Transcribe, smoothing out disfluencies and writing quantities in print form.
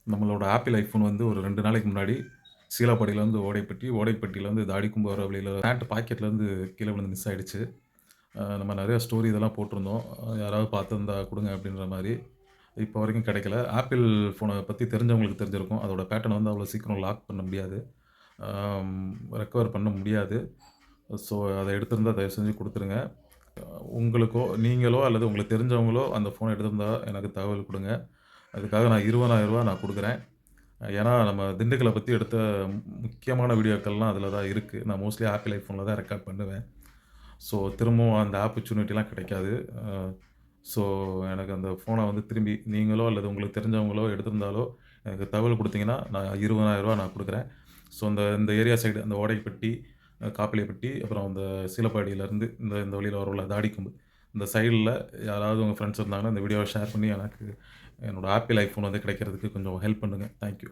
நம்மளோட apple iPhone வந்து ஒரு 2 நாளைக்கு முன்னாடி சீலாப்பாடியிலேருந்து ஓடைப்பட்டி, ஓடைப்பட்டியிலேருந்து தாடிக்கும்பு வர வழியில பேண்ட் பாக்கெட்லேருந்து கீழ விழுந்து மிஸ் ஆயிடுச்சு. நம்ம நெறைய ஸ்டோரி இதெல்லாம் போட்டிருந்தோம். யாராவது பார்த்திருந்தா குடுங்க அப்படின்ற மாரி. இப்போ வரைக்கும் கிடைக்கல. ஆப்பிள் ஃபோன பத்தி தெரிஞ்சவங்களுக்கு தெரிஞ்சிருக்கும். அதோட பேட்டர்ன் வந்து அவ்வளோ சீக்கிரம் லாக் பண்ண முடியாது. ஆம் ரெக்கவர் பண்ண முடியாது. ஸோ அத எடுத்திருந்தா தயவு செஞ்சு குடுத்துருங்க. உங்களுக்கோ, நீங்களோ அல்லது உங்களுக்கு தெரிஞ்சவங்களோ அந்த ஃபோன எடுத்திருந்தா எனக்கு தகவல் குடுங்க. அதுக்காக நான் ரூ. 20,000 நான் குடுக்குறேன். ஏன்னா, நம்ம திண்டுக்கல்ல பத்தி எடுத்த முக்கியமான வீடியோக்கள்லாம் அதில தான் இருக்கு. நான் மோஸ்ட்லி ஆப்பிள் ஐஃபோன்ல தான் ரெக்கார்ட் பண்ணுவேன். ஸோ திரும்பவும் அந்த ஆப்பர்ச்சுனிட்டிலாம் கிடைக்காது. அ ஸோ எனக்கு அந்த ஃபோன வந்து திரும்பி நீங்களோ அல்லது உங்களுக்கு தெரிஞ்சவங்களோ எடுத்திருந்தாலோ, எனக்கு தகவல் குடுத்தீங்கன்னா, நான் ரூ. 20,000 நான் குடுக்குறேன். ஸோ இந்த ஏரியா சைடு அந்த ஓடைப்பட்டி, காப்பிலிப்பட்டி, அப்புறம் அந்த சீலப்பாடியிலருந்து இந்த இந்த வழியில வரும்ல தாடிக்கொம்பு. இந்த சைடுல யாராவது உங்க ஃப்ரெண்ட்ஸ் இருந்தாங்கன்னா, இந்த வீடியோவ ஷேர் பண்ணி எனக்கு என்னோட ஆப்பிள் ஐஃபோன் வந்து கிடைக்கிறதுக்கு கொஞ்சம் ஹெல்ப் பண்ணுங்க. Thank you.